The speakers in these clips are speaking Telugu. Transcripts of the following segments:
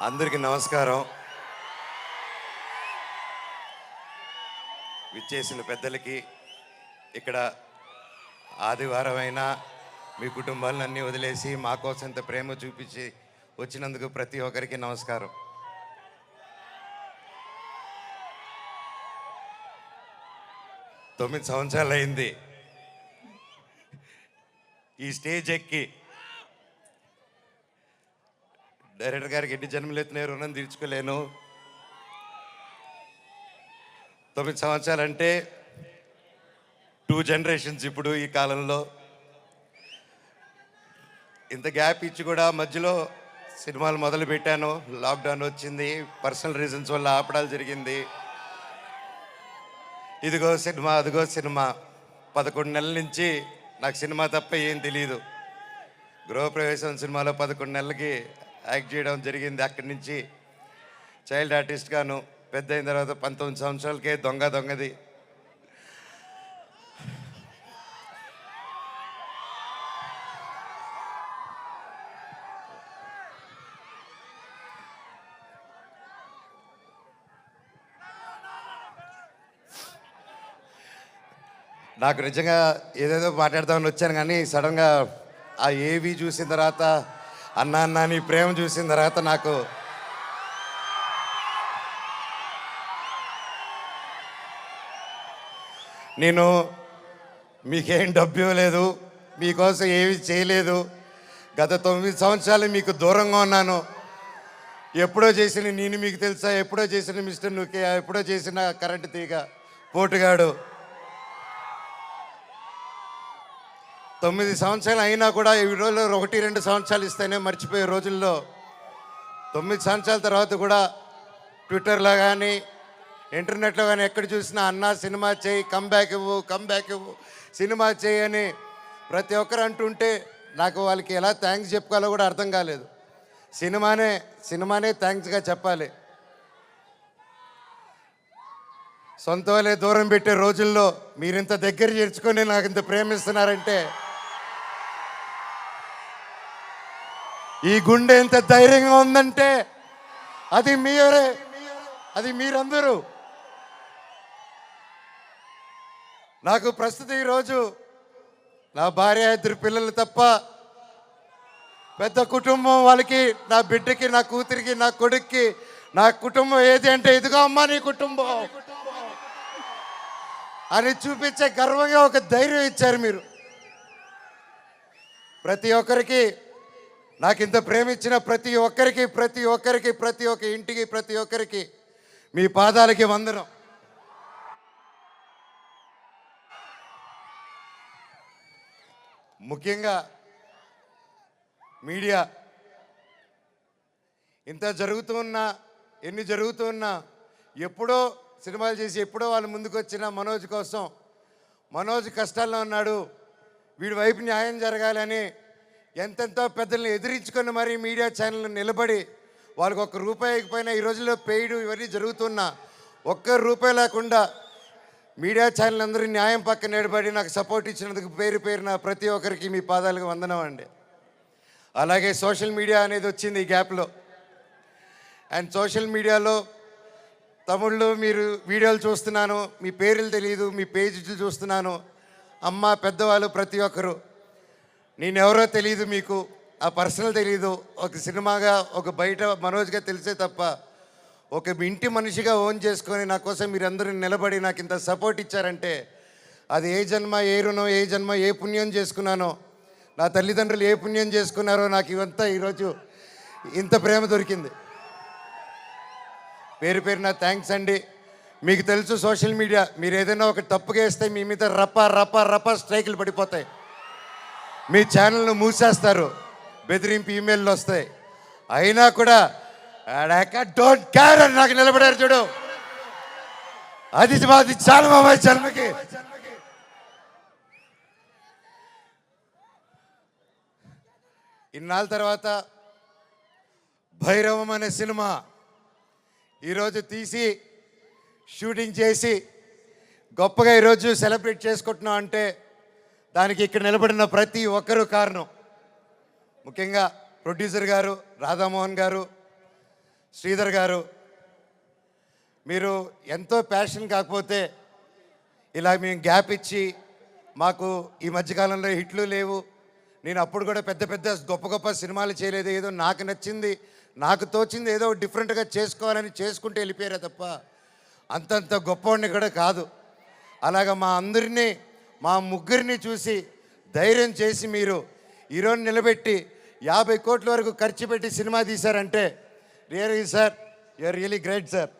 అందరికీ నమస్కారం. విచ్చేసిన పెద్దలకి, ఇక్కడ ఆదివారం అయినా మీ కుటుంబాలన్నీ వదిలేసి మా కోసం ఇంత ప్రేమ చూపించి వచ్చినందుకు ప్రతి ఒక్కరికి నమస్కారం. తొమ్మిది సంవత్సరాలు అయింది ఈ స్టేజ్ ఎక్కి. డైరెక్టర్ గారికి ఎన్ని జన్మలు ఎత్తున్నాయి రుణం తీర్చుకోలేను. 9 సంవత్సరాలు అంటే 2 జనరేషన్స్. ఇప్పుడు ఈ కాలంలో ఇంత గ్యాప్ ఇచ్చి కూడా మధ్యలో సినిమాలు మొదలు పెట్టాను. లాక్డౌన్ వచ్చింది, పర్సనల్ రీజన్స్ వల్ల ఆపడాలు జరిగింది. ఇదిగో సినిమా, అదిగో సినిమా. 11 నెలల నుంచి నాకు సినిమా తప్ప ఏం తెలియదు. గృహప్రవేశం సినిమాలో 11 నెలలకి యాక్ట్ చేయడం జరిగింది. అక్కడి నుంచి చైల్డ్ ఆర్టిస్ట్గాను, పెద్ద అయిన తర్వాత 19 సంవత్సరాలకే దొంగది. నాకు నిజంగా ఏదేదో మాట్లాడదామని వచ్చాను, కానీ సడన్గా ఆ ఏవి చూసిన తర్వాత, అన్నా నీ ప్రేమ చూసిన తర్వాత నాకు నేను మీకేం డబ్బు ఇవ్వలేదు, మీకోసం ఏమి చేయలేదు. గత 9 సంవత్సరాలు మీకు దూరంగా ఉన్నాను. ఎప్పుడో చేసిన నేను మీకు తెలుసా, ఎప్పుడో చేసిన మిస్టర్ నుకే, ఎప్పుడో చేసిన కరెంటు తీగ పోటుగాడు. 9 సంవత్సరాలు అయినా కూడా ఈ రోజుల్లో 1-2 సంవత్సరాలు ఇస్తేనే మర్చిపోయే రోజుల్లో 9 సంవత్సరాల తర్వాత కూడా ట్విట్టర్లో కానీ ఇంటర్నెట్లో కానీ ఎక్కడ చూసినా అన్నా సినిమా చేయి, కమ్బ్యాక్ ఇవ్వు, సినిమా చేయి అని ప్రతి ఒక్కరు అంటుంటే నాకు వాళ్ళకి ఎలా థ్యాంక్స్ చెప్పుకోవాలో కూడా అర్థం కాలేదు. సినిమానే థ్యాంక్స్గా చెప్పాలి. సొంత వాళ్ళే దూరం పెట్టే రోజుల్లో మీరింత దగ్గర చేర్చుకొని నాకు ఇంత ప్రేమిస్తున్నారంటే, ఈ గుండె ఎంత ధైర్యంగా ఉందంటే అది మీరే, అది మీరందరూ. నాకు ప్రస్తుతం ఈరోజు నా భార్య, 2 పిల్లలు తప్ప పెద్ద కుటుంబం. వాళ్ళకి, నా బిడ్డకి, నా కూతురికి, నా కొడుక్కి నా కుటుంబం ఏది అంటే, ఇదిగో అమ్మా నీ కుటుంబం అని చూపించే గర్వంగా ఒక ధైర్యం ఇచ్చారు మీరు. ప్రతి ఒక్కరికి, నాకు ఇంత ప్రేమ ఇచ్చిన ప్రతి ఒక్క ఇంటికి, ప్రతి ఒక్కరికి మీ పాదాలకి వందనం. ముఖ్యంగా మీడియా, ఇంత ఎన్ని జరుగుతూ ఉన్నా ఎప్పుడో సినిమాలు చేసి ఎప్పుడో వాళ్ళు ముందుకు వచ్చిన మనోజ్ కోసం, మనోజ్ కష్టాల్లో ఉన్నాడు, వీడి వైపు న్యాయం జరగాలని ఎంతెంతో పెద్దల్ని ఎదిరించుకొని మరీ మీడియా ఛానల్ నిలబడి, వాళ్ళకి ₹1 ఇకపోయినా ఈ రోజుల్లో పెయిడ్ ఇవన్నీ జరుగుతున్నా ₹1 లేకుండా మీడియా ఛానల్ అందరూ న్యాయం పక్కన నిలబడి నాకు సపోర్ట్ ఇచ్చినందుకు పేరున ప్రతి ఒక్కరికి మీ పాదాలకు వందనం అండి. అలాగే సోషల్ మీడియా అనేది వచ్చింది ఈ గ్యాప్లో. అండ్ సోషల్ మీడియాలో తమ్ముళ్ళు మీరు వీడియోలు చూస్తున్నాను, మీ పేర్లు తెలియదు, మీ పేజీలు చూస్తున్నాను. అమ్మ, పెద్దవాళ్ళు ప్రతి ఒక్కరు, నేనెవరో తెలియదు మీకు, ఆ పర్సనల్ తెలీదు. ఒక సినిమాగా, ఒక బయట మనోజ్గా తెలిసే తప్ప ఒక ఇంటి మనిషిగా ఓన్ చేసుకొని నా కోసం మీరందరూ నిలబడి నాకు ఇంత సపోర్ట్ ఇచ్చారంటే, అది ఏ జన్మ, ఏ రుణం, ఏ జన్మ, ఏ పుణ్యం చేసుకున్నానో, నా తల్లిదండ్రులు ఏ పుణ్యం చేసుకున్నారో నాకు ఇవంతా ఈరోజు ఇంత ప్రేమ దొరికింది. పేరున థ్యాంక్స్ అండి. మీకు తెలుసు సోషల్ మీడియా, మీరు ఏదైనా ఒక తప్పుగా వేస్తే మీ మీద రప స్ట్రైకులు పడిపోతాయి, మీ ఛానల్ను మూసేస్తారు, బెదిరింపు ఈమెయిల్లు వస్తాయి. అయినా కూడా డోంట్ కేర్ అని నాకు నిలబడారు చూడు, అది చాలా మా జన్మకి. ఇన్నాళ్ళ తర్వాత భైరవం అనే సినిమా ఈరోజు తీసి షూటింగ్ చేసి గొప్పగా ఈరోజు సెలబ్రేట్ చేసుకుంటున్నాం అంటే దానికి ఇక్కడ నిలబడిన ప్రతి ఒక్కరూ కారణం. ముఖ్యంగా ప్రొడ్యూసర్ గారు, రాధామోహన్ గారు, శ్రీధర్ గారు, మీరు ఎంతో ప్యాషన్ కాకపోతే ఇలా మేము గ్యాప్ ఇచ్చి మాకు ఈ మధ్యకాలంలో హిట్లు లేవు, నేను అప్పుడు కూడా పెద్ద పెద్ద గొప్ప గొప్ప సినిమాలు చేయలేదు, ఏదో నాకు నచ్చింది నాకు తోచింది ఏదో డిఫరెంట్గా చేసుకోవాలని చేసుకుంటూ వెళ్ళిపోయారే తప్ప అంతంత గొప్పవాడిని కూడా కాదు. అలాగా మా అందరినీ మా ముగ్గురిని చూసి ధైర్యం చేసి మీరు ఈరోజు నిలబెట్టి 50 కోట్ల వరకు ఖర్చు పెట్టి సినిమా తీశారంటే really sir, you are really great sir.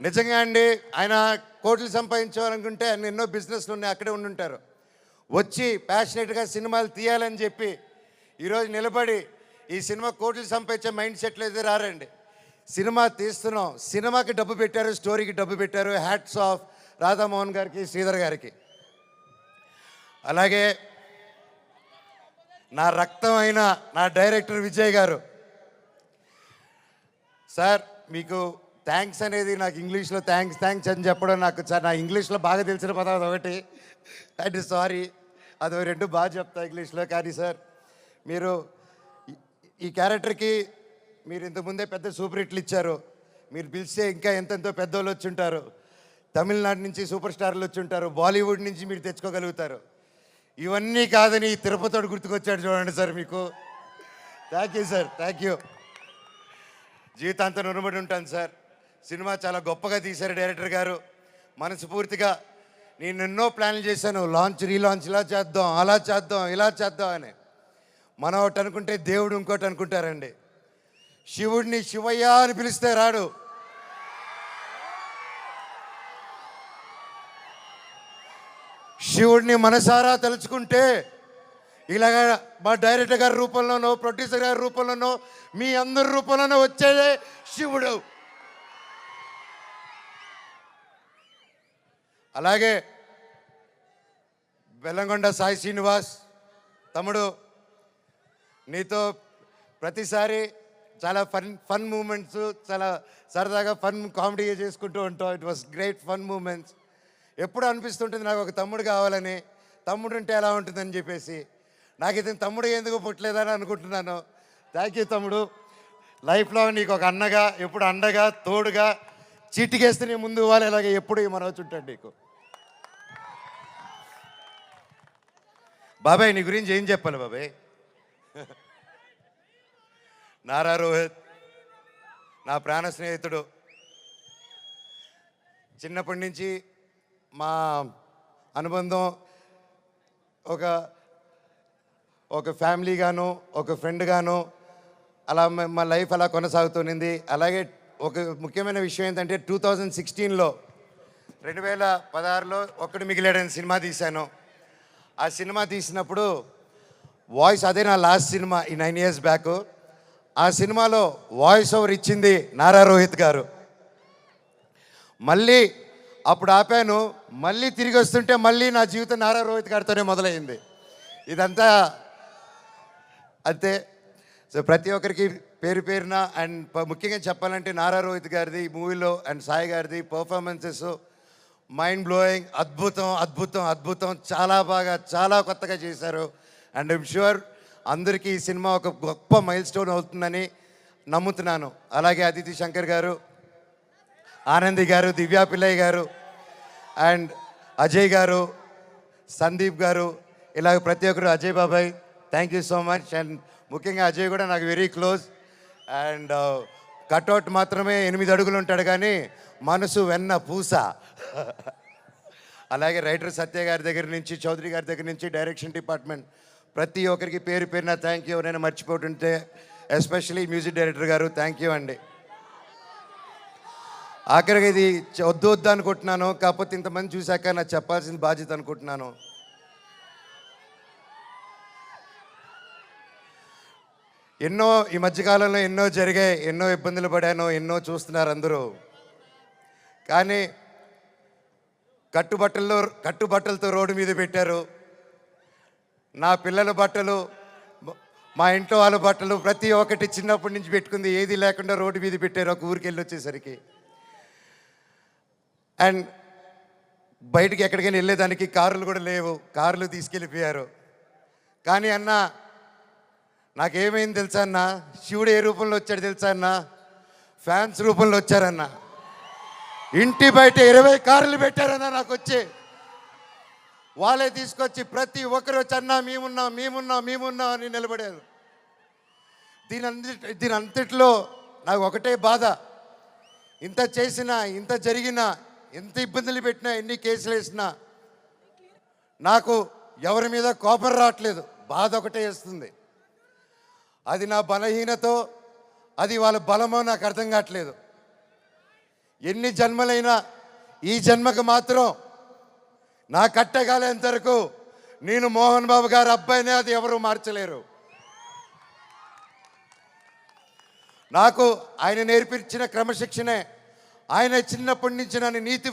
నిజంగా అండి, ఆయన కోట్లు సంపాదించాలనుకుంటే ఆయన ఎన్నో బిజినెస్లు ఉన్నాయి, అక్కడే ఉండుంటారు. వచ్చి ప్యాషనెట్గా సినిమాలు తీయాలని చెప్పి ఈరోజు నిలబడి ఈ సినిమా కోట్లు సంపాదించే మైండ్ సెట్లు అయితే రారండి. సినిమా తీస్తున్నాం, సినిమాకి డబ్బు పెట్టారు, స్టోరీకి డబ్బు పెట్టారు. హ్యాట్స్ ఆఫ్ రాధామోహన్ గారికి, శ్రీధర్ గారికి. అలాగే నా రక్తం అయిన నా డైరెక్టర్ విజయ్ గారు. సార్ మీకు థ్యాంక్స్ అనేది నాకు ఇంగ్లీష్లో థ్యాంక్స్ అని చెప్పడం నాకు సార్, నా ఇంగ్లీష్లో బాగా తెలిసిన పదం అదొకటి, అండ్ సారీ అది రెండు బాగా చెప్తా ఇంగ్లీష్లో. కానీ సార్ మీరు ఈ క్యారెక్టర్కి మీరు ఇంతకుముందే పెద్ద సూపర్ హిట్లు ఇచ్చారు, మీరు పిలిస్తే ఇంకా ఎంతెంతో పెద్దోళ్ళు వచ్చి ఉంటారు, తమిళనాడు నుంచి సూపర్ స్టార్లు వచ్చి ఉంటారు, బాలీవుడ్ నుంచి మీరు తెచ్చుకోగలుగుతారు. ఇవన్నీ కాదని తిరుపతివాడు గుర్తుకొచ్చాడు చూడండి సార్ మీకు. Thank you sir, thank you. జీవితాంతం రుణపడి ఉంటాను సార్. సినిమా చాలా గొప్పగా తీశారు డైరెక్టర్ గారు. మనస్ఫూర్తిగా నేను ఎన్నో ప్లాన్లు చేశాను, లాంచ్ రీలాంచ్ ఇలా చేద్దాం, అలా చేద్దాం, ఇలా చేద్దాం అని. మనం ఒకటి అనుకుంటే దేవుడు ఇంకోటి అనుకుంటారండి. శివుడిని శివయ్య అని పిలిస్తే రాడు, శివుడిని మనసారా తలుచుకుంటే ఇలాగా మా డైరెక్టర్ గారి రూపంలోనో ప్రొడ్యూసర్ గారి రూపంలోనో మీ అందరి రూపంలోనో వచ్చేదే శివుడు. అలాగే బెల్లంకొండ సాయి శ్రీనివాస్ తమ్ముడు, నీతో ప్రతిసారి చాలా ఫన్ మూమెంట్స్, చాలా సరదాగా ఫన్ కామెడీ చేసుకుంటూ ఉంటాం. It was great fun moments. ఎప్పుడు అనిపిస్తుంటుంది నాకు ఒక తమ్ముడు కావాలని, తమ్ముడు ఉంటే ఎలా ఉంటుందని చెప్పేసి. నాకు ఇతను తమ్ముడు ఎందుకు పుట్టలేదని అనుకుంటున్నాను. థ్యాంక్ యూ తమ్ముడు. లైఫ్లో నీకు ఒక అన్నగా, ఎప్పుడు అండగా, తోడుగా, చీటికేస్తే నీ ముందు ఇవ్వాలి, అలాగే ఎప్పుడు ఈ మనవచ్చు ఉంటాడు నీకు. బాబాయ్ నీ గురించి ఏం చెప్పాలి బాబాయ్? నారా రోహిత్ నా ప్రాణ స్నేహితుడు. చిన్నప్పటి నుంచి మా అనుబంధం ఒక ఫ్యామిలీగాను, ఒక ఫ్రెండ్గాను అలా మా లైఫ్ అలా కొనసాగుతుంది. అలాగే ఒక ముఖ్యమైన విషయం ఏంటంటే 2016లో 2016లో ఒక్కడు మిగిలాడని సినిమా తీశాను. ఆ సినిమా తీసినప్పుడు వాయిస్, అదే నా లాస్ట్ సినిమా ఈ 9 years బ్యాక్. ఆ సినిమాలో వాయిస్ ఓవర్ ఇచ్చింది నారా రోహిత్ గారు. మళ్ళీ అప్పుడు ఆపాను, మళ్ళీ తిరిగి వస్తుంటే మళ్ళీ నా జీవితం నారా రోహిత్ గారితోనే మొదలైంది. ఇదంతా అంతే. సో ప్రతి ఒక్కరికి పేరు పేరున అండ్ ముఖ్యంగా చెప్పాలంటే నారా రోహిత్ గారిది మూవీలో అండ్ సాయి గారిది పర్ఫార్మెన్సెస్ మైండ్ బ్లోయింగ్, అద్భుతం అద్భుతం అద్భుతం. చాలా బాగా, చాలా కొత్తగా చేశారు. అండ్ ఐమ్ ష్యూర్ అందరికీ ఈ సినిమా ఒక గొప్ప మైల్ స్టోన్ అవుతుందని నమ్ముతున్నాను. అలాగే అదితి శంకర్ గారు, ఆనంది గారు, దివ్యా పిల్లయ్య గారు అండ్ అజయ్ గారు, సందీప్ గారు, ఇలాగ ప్రతి ఒక్కరు, అజయ్ బాబాయ్ thank you so much. And ముఖ్యంగా అజయ్ కూడా నాకు వెరీ క్లోజ్. అండ్ కట్అవుట్ మాత్రమే 8 అడుగులు ఉంటాడు కానీ మనసు వెన్న పూస. అలాగే రైటర్ సత్య గారి దగ్గర నుంచి, చౌదరి గారి దగ్గర నుంచి, డైరెక్షన్ డిపార్ట్మెంట్ ప్రతి ఒక్కరికి పేరు పేరున థ్యాంక్ యూ. నేను మర్చిపోతుంటే ఎస్పెషలీ మ్యూజిక్ డైరెక్టర్ గారు థ్యాంక్ యూ అండి. ఆఖరికి ఇది వద్దు వద్దు అనుకుంటున్నాను, కాకపోతే ఇంతమంది చూశాక నాకు చెప్పాల్సిన బాధ్యత అనుకుంటున్నాను. ఎన్నో ఈ మధ్యకాలంలో ఎన్నో జరిగాయి, ఎన్నో ఇబ్బందులు పడాను, ఎన్నో చూస్తున్నారు అందరూ. కానీ కట్టుబట్టలతో రోడ్డు మీద పెట్టారు. నా పిల్లల బట్టలు, మా ఇంట్లో వాళ్ళ బట్టలు ప్రతి ఒక్కటి చిన్నప్పటి నుంచి పెట్టుకుంది, ఏది లేకుండా రోడ్డు మీద పెట్టారు ఒక ఊరికి వెళ్ళి వచ్చేసరికి. అండ్ బయటికి ఎక్కడికైనా వెళ్ళేదానికి కార్లు కూడా లేవు, కార్లు తీసుకెళ్ళిపోయారు. కానీ అన్న నాకేమైంది తెలుసా అన్న, శివుడు ఏ రూపంలో వచ్చాడు తెలుసా అన్న, ఫ్యాన్స్ రూపంలో వచ్చారన్న. ఇంటి బయట 20 కార్లు పెట్టారన్న నాకు వచ్చి. వాళ్ళే తీసుకొచ్చి ప్రతి ఒక్కరు వచ్చి అన్నా మేమున్నాం మేమున్నాం మేమున్నాం అని నిలబడారు. దీని అంతట్లో నాకు ఒకటే బాధ, ఇంత చేసినా ఇంత జరిగినా ఎంత ఇబ్బందులు పెట్టినా ఎన్ని కేసులు వేసినా నాకు ఎవరి మీద కోపం రావట్లేదు, బాధ ఒకటే వేస్తుంది. అది నా బలహీనతో అది వాళ్ళ బలమో నాకు అర్థం కావట్లేదు. ఎన్ని జన్మలైనా ఈ జన్మకు మాత్రం నా కట్టగాలేంత వరకు నేను మోహన్ బాబు గారి అబ్బాయినే, అది ఎవరు మార్చలేరు. నాకు ఆయన నేర్పించిన క్రమశిక్షణే, ఆయన చిన్నప్పటి నుంచి నన్ను నీతి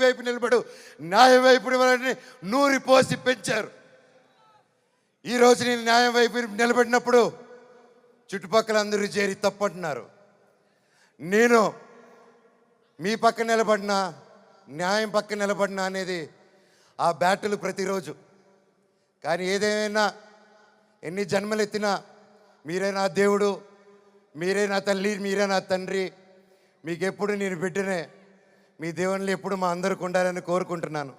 వైపు నిలబడు న్యాయం వైపు నూరి పోసి పెంచారు. ఈరోజు నేను న్యాయం వైపు నిలబడినప్పుడు చుట్టుపక్కల అందరూ చేరి తప్పంటున్నారు. నేను మీ పక్క నిలబడినా న్యాయం పక్క నిలబడినా అనేది ఆ బ్యాటులు ప్రతిరోజు. కానీ ఏదేమైనా ఎన్ని జన్మలు ఎత్తినా మీరే నా దేవుడు, మీరే నా తల్లి, మీరే నా తండ్రి. మీకు ఎప్పుడు నేను బిడ్డనే. మీ దేవుళ్ళు ఎప్పుడు మా అందరికి ఉండాలని కోరుకుంటున్నాను.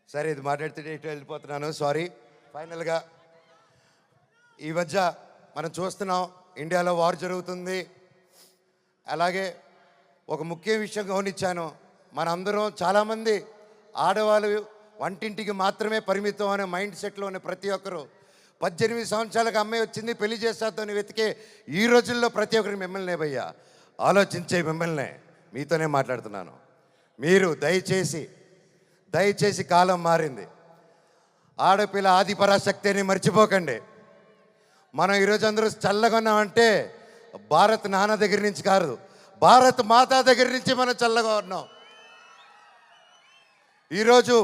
సరే, ఇది మాట్లాడితే ఇటు వెళ్ళిపోతున్నాను, సారీ. ఫైనల్గా ఈ మధ్య మనం చూస్తున్నాం, ఇండియాలో వార్ జరుగుతుంది. అలాగే ఒక ముఖ్య విషయం గమనించాను, మనందరం చాలామంది ఆడవాళ్ళు వంటింటికి మాత్రమే పరిమితం అనే మైండ్ సెట్లో ఉన్న ప్రతి ఒక్కరు 18 సంవత్సరాలకు అమ్మాయి వచ్చింది పెళ్లి చేస్తాతో వెతికే ఈ రోజుల్లో ప్రతి ఒక్కరికి మిమ్మల్ని భయ్యా ఆలోచించే మిమ్మల్ని మీతోనే మాట్లాడుతున్నాను. మీరు దయచేసి కాలం మారింది, ఆడపిల్ల ఆది పరాశక్తి అని మర్చిపోకండి. మనం ఈరోజు అందరూ చల్లగా ఉన్నామంటే భారత్ నాన్న దగ్గర నుంచి కాదు, భారత్ మాతా దగ్గర నుంచి మనం చల్లగా ఉన్నాం. ఈరోజు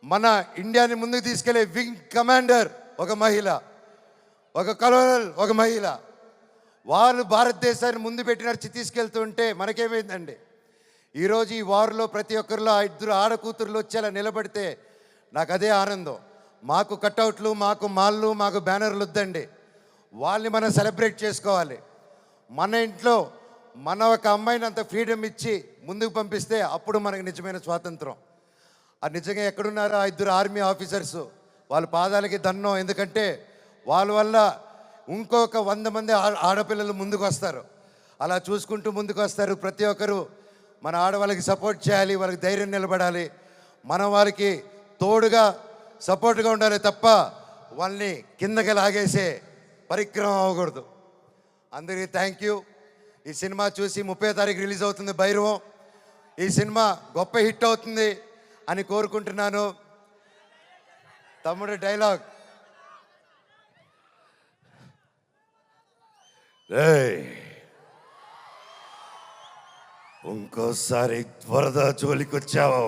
మన ఇండియాని ముందుకు తీసుకెళ్లే వింగ్ కమాండర్ ఒక మహిళ, ఒక కలోనల్ ఒక మహిళ. వాళ్ళు భారతదేశాన్ని ముందు పెట్టి నడిచి తీసుకెళ్తుంటే మనకేమైందండి? ఈరోజు ఈ వార్లో ప్రతి ఒక్కరిలో 2 ఆడకూతుర్లు వచ్చేలా నిలబడితే నాకు అదే ఆనందం. మాకు కట్అవుట్లు, మాకు మాళ్ళు, మాకు బ్యానర్లు వద్దండి, వాళ్ళని మనం సెలబ్రేట్ చేసుకోవాలి. మన ఇంట్లో మన ఒక అమ్మాయిని అంత ఫ్రీడమ్ ఇచ్చి ముందుకు పంపిస్తే అప్పుడు మనకు నిజమైన స్వాతంత్రం. అది నిజంగా ఎక్కడున్నారో 2 ఆర్మీ ఆఫీసర్స్, వాళ్ళ పాదాలకి దండం. ఎందుకంటే వాళ్ళ వల్ల ఇంకొక 100 మంది ఆడపిల్లలు ముందుకు వస్తారు. అలా చూసుకుంటూ ముందుకు వస్తారు. ప్రతి ఒక్కరు మన ఆడవాళ్ళకి సపోర్ట్ చేయాలి, వాళ్ళకి ధైర్యం నిలబడాలి, మనం వాళ్ళకి తోడుగా సపోర్ట్గా ఉండాలి తప్ప వాళ్ళని కిందకి లాగేసే పరిక్రమం అవ్వకూడదు. అందరికీ థ్యాంక్ యూ. ఈ సినిమా చూసి 30వ తారీఖు రిలీజ్ అవుతుంది భైరవం. ఈ సినిమా గొప్ప హిట్ అవుతుంది అని కోరుకుంటున్నాను. తమ్ముడు డైలాగ్, ఇంకోసారి వరద జోలికొచ్చావు,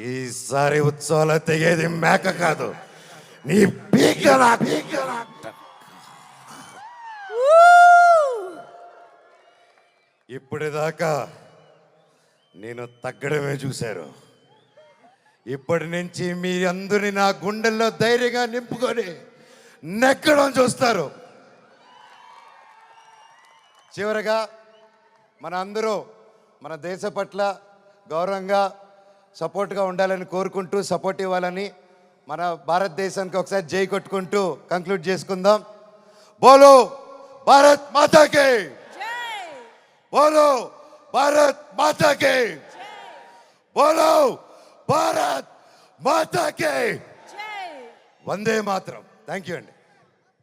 ఈసారి ఉత్సవాలు తెగేది మేక కాదు, నీ పీక. ఇప్పటిదాకా నేను తగ్గడమే చూశారు. ఇప్పటి నుంచి మీ అందరినీ నా గుండెల్లో ధైర్యంగా నింపుకొని నెక్కడం చూస్తారు. చివరగా మన అందరూ మన దేశ పట్ల గౌరవంగా సపోర్ట్గా ఉండాలని కోరుకుంటూ, సపోర్ట్ ఇవ్వాలని, మన భారతదేశానికి ఒకసారి జై కొట్టుకుంటూ కంక్లూడ్ చేసుకుందాం. బోలో భారత్ మాతాకి, బోలో భారత్ మాతాకి, బోలో భారత్ మాతాకి, వందే మాతరం. థ్యాంక్ యూ అండి.